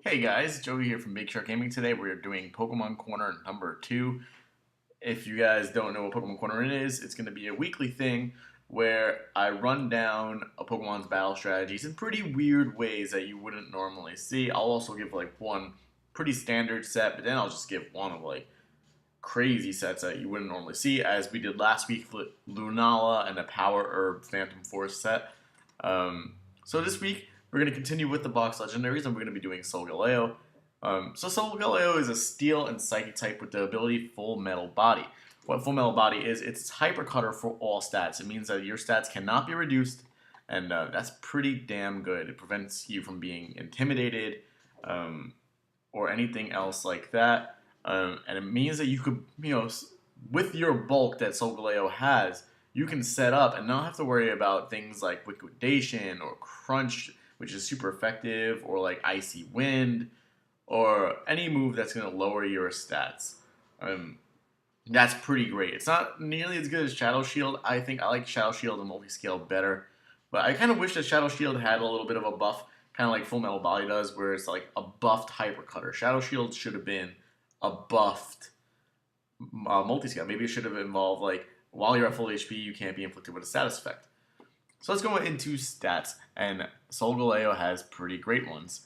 Hey guys, Joey here from Big Shark Gaming. Today we're doing Pokemon Corner number 2. If you guys don't know what Pokemon Corner is, it's going to be a weekly thing where I run down a Pokemon's battle strategies in pretty weird ways that you wouldn't normally see. I'll also give like one pretty standard set, but then I'll just give one of like crazy sets that you wouldn't normally see, as we did last week with Lunala and the Power Herb Phantom Force set. So this week we're going to continue with the box legendaries, and we're going to be doing Solgaleo. So Solgaleo is a steel and psychic type with the ability Full Metal Body. What Full Metal Body is, it's hyper cutter for all stats. It means that your stats cannot be reduced, and that's pretty damn good. It prevents you from being intimidated or anything else like that. And it means that you could, with your bulk that Solgaleo has, you can set up and not have to worry about things like Liquidation or Crunch, which is super effective, or like Icy Wind, or any move that's going to lower your stats. That's pretty great. It's not nearly as good as Shadow Shield. I think I like Shadow Shield and Multi-Scale better. But I kind of wish that Shadow Shield had a little bit of a buff, kind of like Full Metal Body does, where it's like a buffed Hyper Cutter. Shadow Shield should have been a buffed Multi-Scale. Maybe it should have involved, like, while you're at full HP, you can't be inflicted with a status effect. So let's go into stats, and Solgaleo has pretty great ones.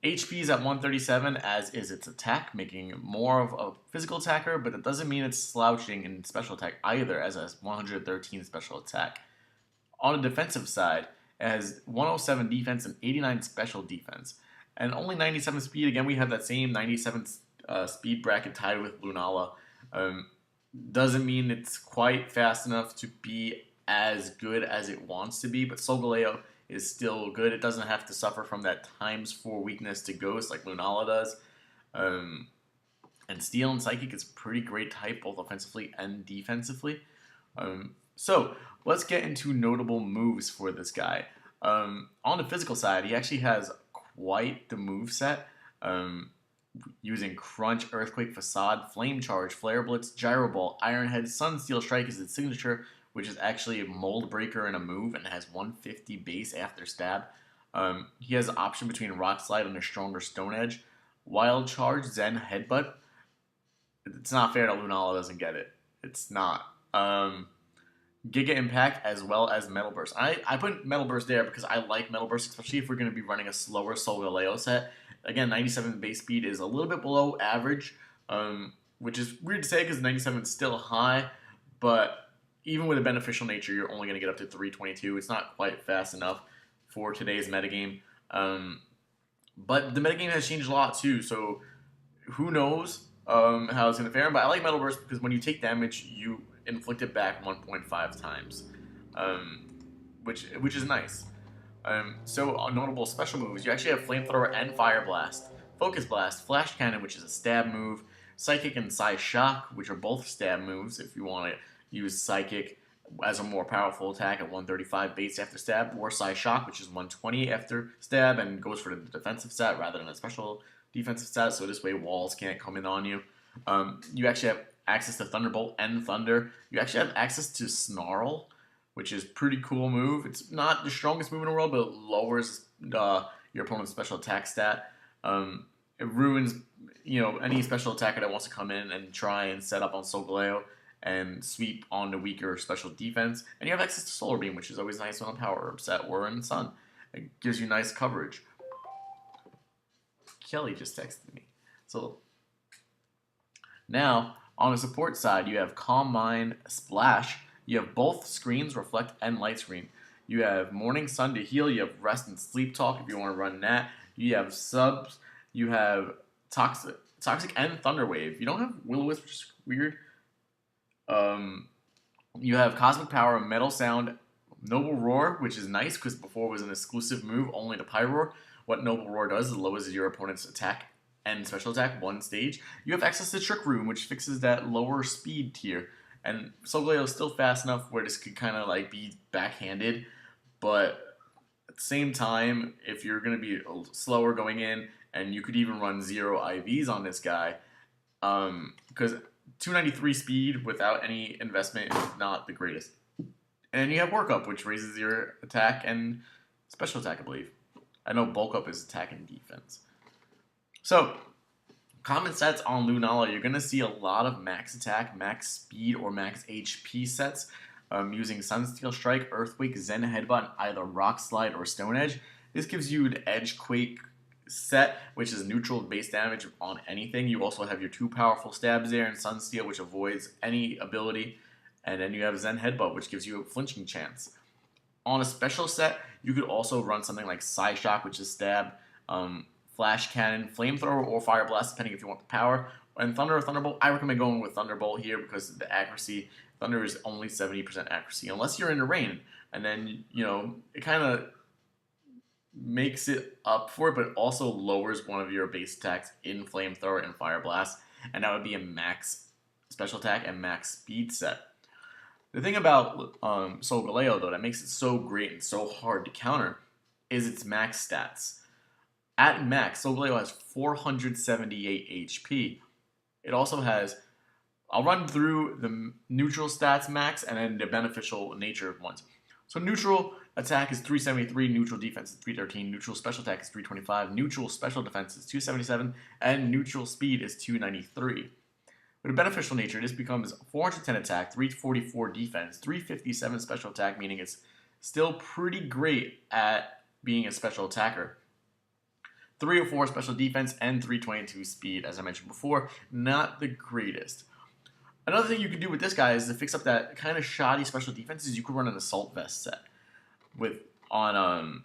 HP is at 137, as is its attack, making it more of a physical attacker, but that doesn't mean it's slouching in special attack either, as it has 113 special attack. On the defensive side, it has 107 defense and 89 special defense, and only 97 speed. Again, we have that same 97 speed bracket tied with Lunala. Doesn't mean it's quite fast enough to be as good as it wants to be, but Solgaleo is still good. It doesn't have to suffer from that ×4 weakness to Ghost like Lunala does. And Steel and Psychic is a pretty great type, both offensively and defensively. So let's get into notable moves for this guy. On the physical side, he actually has quite the move set. Using Crunch, Earthquake, Facade, Flame Charge, Flare Blitz, Gyro Ball, Iron Head, Sun Steel Strike is its signature, which is actually a Mold Breaker and a move, and has 150 base after stab. He has an option between Rock Slide and a stronger Stone Edge. Wild Charge, Zen, Headbutt. It's not fair that Lunala doesn't get it. It's not. Giga Impact as well as Metal Burst. I put Metal Burst there because I like Metal Burst, especially if we're going to be running a slower Solgaleo set. Again, 97 base speed is a little bit below average, which is weird to say because 97 is still high, but even with a beneficial nature, you're only going to get up to 322. It's not quite fast enough for today's metagame. But the metagame has changed a lot too, so who knows how it's going to fare. But I like Metal Burst because when you take damage, you inflict it back 1.5 times, which is nice. So on notable special moves, you actually have Flamethrower and Fire Blast, Focus Blast, Flash Cannon, which is a stab move, Psychic and Psy Shock, which are both stab moves if you want to use Psychic as a more powerful attack at 135 base after stab, or Psy Shock, which is 120 after stab and goes for the defensive stat rather than a special defensive stat, so this way walls can't come in on you. You actually have access to Thunderbolt and Thunder. You actually have access to Snarl, which is pretty cool move. It's not the strongest move in the world, but it lowers your opponent's special attack stat. It ruins any special attacker that wants to come in and try and set up on Solgaleo and sweep on the weaker special defense. And you have access to Solar Beam, which is always nice on a Power Herb set or in the Sun. It gives you nice coverage. Kelly just texted me. So now on the support side, you have Calm Mind, Splash. You have both screens, Reflect and Light Screen. You have Morning Sun to heal. You have Rest and Sleep Talk if you want to run that. You have Subs. You have Toxic and Thunder Wave. You don't have Will-O-Wisp, which is weird. You have Cosmic Power, Metal Sound, Noble Roar, which is nice because before it was an exclusive move only to Pyroar. What Noble Roar does is lowers your opponent's attack and special attack one stage. You have access to Trick Room, which fixes that lower speed tier. And Solgaleo is still fast enough where this could kind of like be backhanded, but at the same time, if you're going to be slower going in, and you could even run 0 IVs on this guy, because 293 speed without any investment is not the greatest. And you have Work Up, which raises your attack and special attack, I believe. I know Bulk Up is attack and defense. So, common sets on Lunala, you're going to see a lot of max attack, max speed, or max HP sets using Sunsteel Strike, Earthquake, Zen Headbutt, and either Rock Slide or Stone Edge. This gives you an Edge Quake set, which is neutral base damage on anything. You also have your 2 powerful stabs there, and Sunsteel, which avoids any ability. And then you have Zen Headbutt, which gives you a flinching chance. On a special set, you could also run something like Psy Shock, which is stab, Flash Cannon, Flamethrower, or Fire Blast, depending if you want the power. And Thunder or Thunderbolt, I recommend going with Thunderbolt here because the accuracy, Thunder is only 70% accuracy, unless you're in the rain. And then, it kind of makes it up for it, but it also lowers one of your base attacks in Flamethrower and Fire Blast. And that would be a max special attack and max speed set. The thing about Solgaleo, though, that makes it so great and so hard to counter is its max stats. At max, Solgaleo has 478 HP. It also has, I'll run through the neutral stats max and then the beneficial nature ones. So neutral attack is 373, neutral defense is 313, neutral special attack is 325, neutral special defense is 277, and neutral speed is 293. With a beneficial nature, this becomes 410 attack, 344 defense, 357 special attack, meaning it's still pretty great at being a special attacker. 304 special defense, and 322 speed, as I mentioned before. Not the greatest. Another thing you can do with this guy is to fix up that kind of shoddy special defense is you could run an Assault Vest set on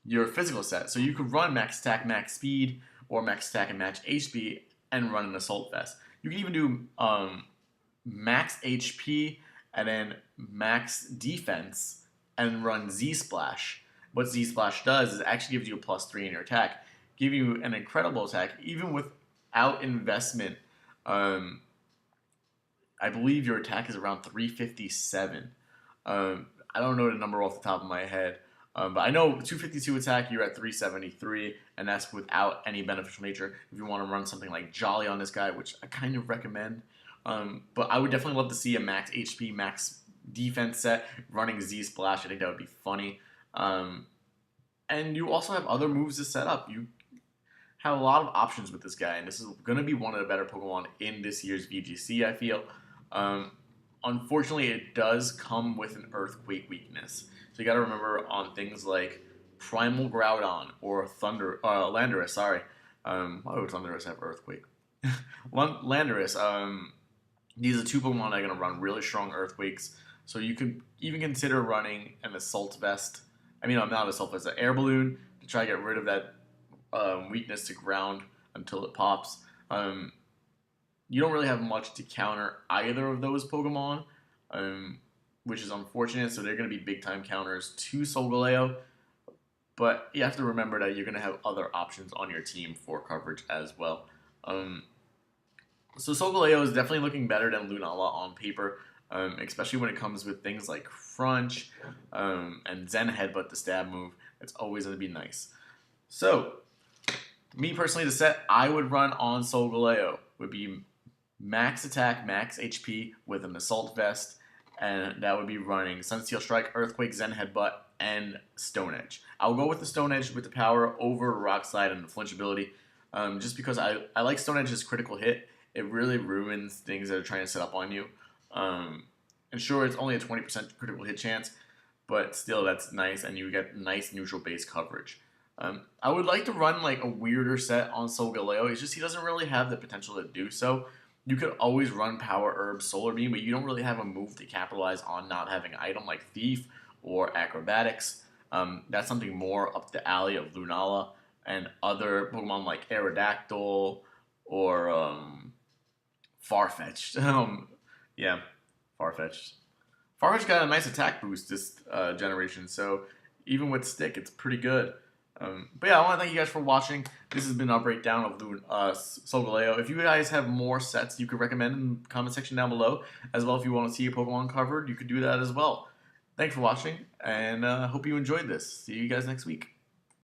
your physical set. So you could run max attack, max speed, or max attack and max HP and run an Assault Vest. You can even do max HP and then max defense and run Z-Splash. What Z-Splash does is it actually gives you a +3 in your attack, give you an incredible attack, even without investment. I believe your attack is around 357. I don't know the number off the top of my head, but I know 252 attack, you're at 373, and that's without any beneficial nature. If you want to run something like Jolly on this guy, which I kind of recommend, but I would definitely love to see a max HP, max defense set running Z-Splash. I think that would be funny. And you also have other moves to set up. You have a lot of options with this guy, and this is going to be one of the better Pokemon in this year's VGC, I feel. Unfortunately, it does come with an Earthquake weakness. So you got to remember on things like Primal Groudon or Landorus, sorry. Why would Landorus have Earthquake? Landorus, these are 2 Pokemon that are going to run really strong Earthquakes. So you could even consider running an Assault Vest. I mean, not Assault Vest, an Air Balloon to try to get rid of that weakness to ground until it pops. You don't really have much to counter either of those Pokemon, which is unfortunate. So they're going to be big-time counters to Solgaleo. But you have to remember that you're going to have other options on your team for coverage as well. So Solgaleo is definitely looking better than Lunala on paper. Especially when it comes with things like Crunch and Zen Headbutt, the stab move. It's always going to be nice. So, me personally, the set I would run on Solgaleo would be max attack, max HP with an Assault Vest, and that would be running Sunsteel Strike, Earthquake, Zen Headbutt, and Stone Edge. I'll go with the Stone Edge with the power over Rock Slide and the flinch ability, just because I like Stone Edge's critical hit. It really ruins things that are trying to set up on you. And sure, it's only a 20% critical hit chance, but still, that's nice, and you get nice neutral base coverage. I would like to run like a weirder set on Solgaleo. It's just he doesn't really have the potential to do so. You could always run Power Herb, Solar Beam, but you don't really have a move to capitalize on not having an item like Thief or Acrobatics. That's something more up the alley of Lunala and other Pokemon like Aerodactyl or Farfetch'd. Yeah, Farfetch'd. Farfetch'd got a nice attack boost this generation, so even with Stick, it's pretty good. But yeah, I want to thank you guys for watching. This has been our breakdown of Solgaleo. If you guys have more sets you could recommend in the comment section down below, as well if you want to see a Pokemon covered, you could do that as well. Thanks for watching, and hope you enjoyed this. See you guys next week.